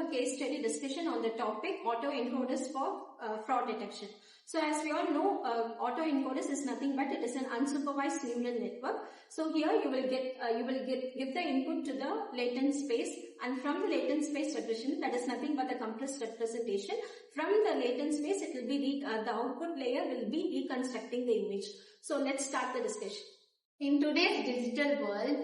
a case study discussion on the topic autoencoders for fraud detection. So as we all know, autoencoders is nothing but it is an unsupervised neural network. So here you will give the input to the latent space, and from the latent space representation, that is nothing but the compressed representation. From the latent space, it will be the output layer will be reconstructing the image. So let's start the discussion. In today's digital world,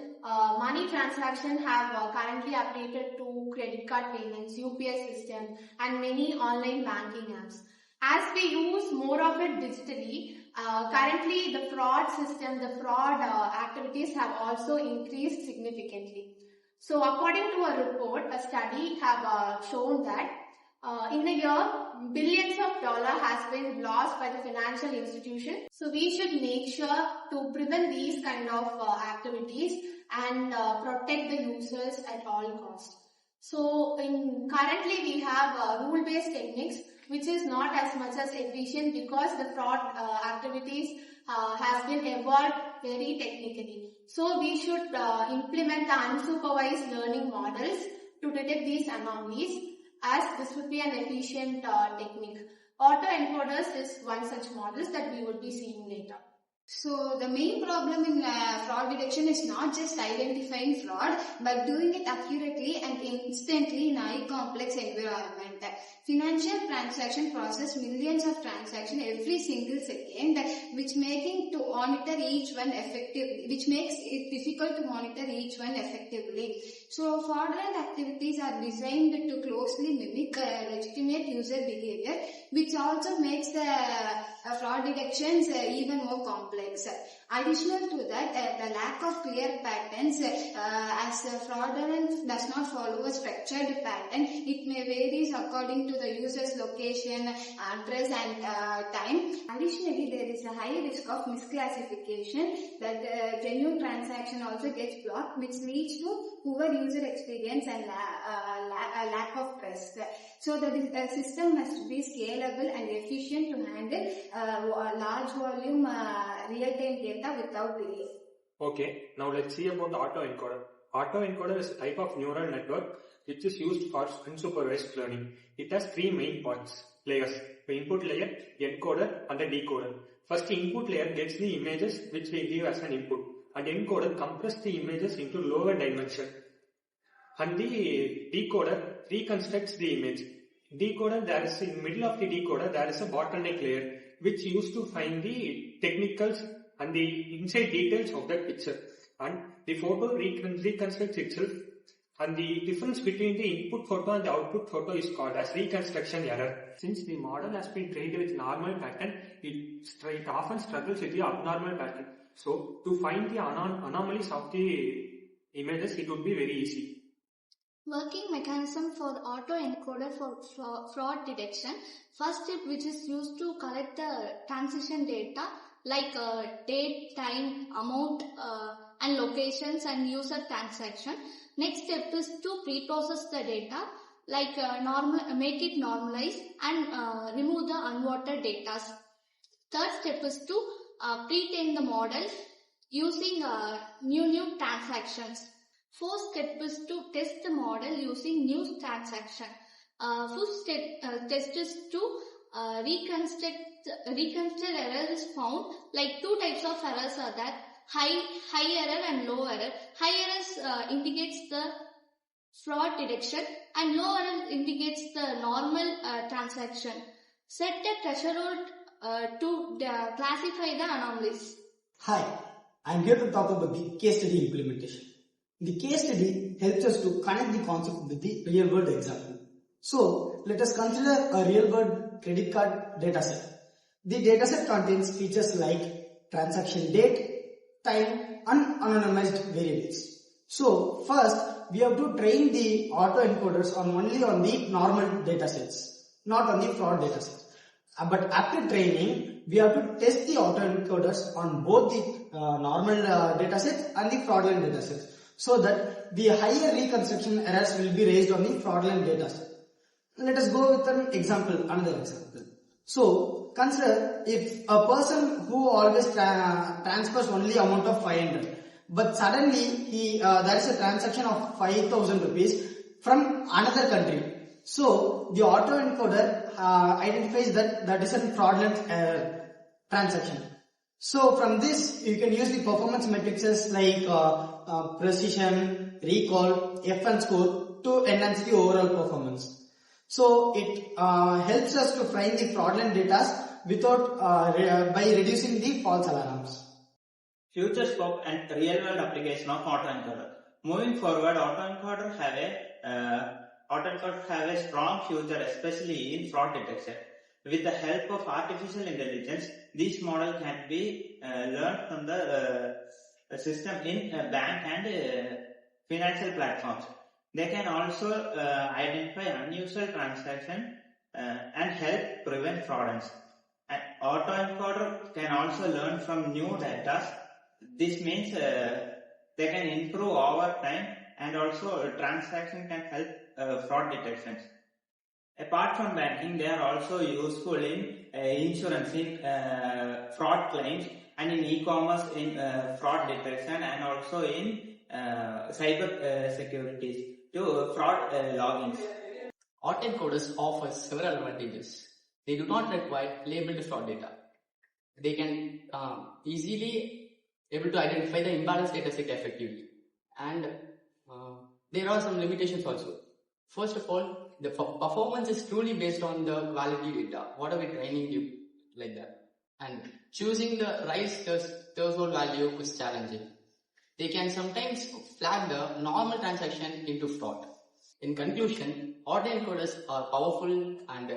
money transactions have currently updated to credit card payments, UPI system, and many online banking apps. As we use more of it digitally, currently the fraud system, the fraud activities have also increased significantly. So according to a report, a study have shown that in a year, billions of dollars has been lost by the financial institution. So we should make sure to prevent these kind of activities and protect the users at all costs. So currently we have rule-based techniques which is not as much as efficient because the fraud activities has been evolved very technically. So we should implement the unsupervised learning models to detect these anomalies, as this would be an efficient technique. Autoencoders is one such model that we will be seeing later. So the main problem in fraud detection is not just identifying fraud, but doing it accurately and instantly in a high complex environment. Financial transaction process millions of transactions every single second, which makes it difficult to monitor each one effectively. So fraudulent activities are designed to closely mimic legitimate user behavior, which also makes the fraud detections even more complex. Additional to that, the lack of clear patterns, as fraudulent does not follow a structured pattern. It may vary according to the user's location, address and time. Additionally, there is a high risk of misclassification, that genuine transaction also gets blocked, which leads to poor user experience and a lack of trust. So the system must be scalable and efficient to handle large volume real-time data without delay. Okay, now let's see about autoencoder. Autoencoder is a type of neural network which is used for unsupervised learning. It has three main layers: the input layer, encoder and the decoder. First, the input layer gets the images which we give as an input, and encoder compresses the images into lower dimension, and the decoder reconstructs the image. Decoder, there is in the middle of the decoder there is a bottleneck layer which used to find the technicals and the inside details of that picture, and the photo reconstructs itself, and the difference between the input photo and the output photo is called as reconstruction error. Since the model has been trained with normal pattern, it often struggles with the abnormal pattern. So to find the anomalies of the images, it would be very easy. Working mechanism for autoencoder for fraud detection. First step, which is used to collect the transition data like date, time, amount and locations and user transaction. Next step is to pre-process the data, like make it normalize and remove the unwanted data. Third step is to pre-train the model using new transactions. Fourth step is to test the model using new transaction. Fifth test is to reconstruct errors is found. Like two types of errors are there: high error and low error. High errors indicates the fraud detection, and low error indicates the normal transaction. Set a threshold to classify the anomalies. Hi, I am here to talk about the case study implementation. The case study helps us to connect the concept with the real world example. So let us consider a real world credit card dataset. The dataset contains features like transaction date, time and anonymized variables. So first we have to train the autoencoders only on the normal datasets, not on the fraud datasets. But after training, we have to test the autoencoders on both the normal datasets and the fraudulent datasets, so that the higher reconstruction errors will be raised on the fraudulent dataset. Let us go with another example. So consider if a person who always transfers only amount of 500, but suddenly there is a transaction of 5,000 rupees from another country. So the autoencoder identifies that is a fraudulent transaction. So from this, you can use the performance metrics like precision, recall, FN score to enhance the overall performance. So it helps us to find the fraudulent data without by reducing the false alarms. Future scope and real-world application of autoencoder. Moving forward, autoencoder have a strong future, especially in fraud detection. With the help of artificial intelligence, this model can be learned from the system in bank and financial platforms. They can also identify unusual transactions and help prevent frauds. An autoencoder can also learn from new data. This means they can improve over time, and also transaction can help fraud detections. Apart from banking, they are also useful in insurance, in fraud claims, and in e-commerce, in fraud detection, and also in cyber securities to fraud logins. Autoencoders offer several advantages. They do not require labeled fraud data. They can easily able to identify the imbalanced data set effectively. And there are some limitations also. First of all, the performance is truly based on the quality data. What are we training you like that? And choosing the right threshold value is challenging. They can sometimes flag the normal transaction into fraud. In conclusion, autoencoders are powerful and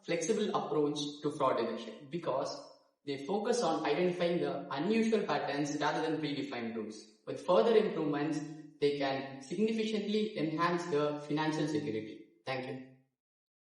flexible approach to fraud detection because they focus on identifying the unusual patterns rather than predefined rules. With further improvements, they can significantly enhance the financial security. Thank you.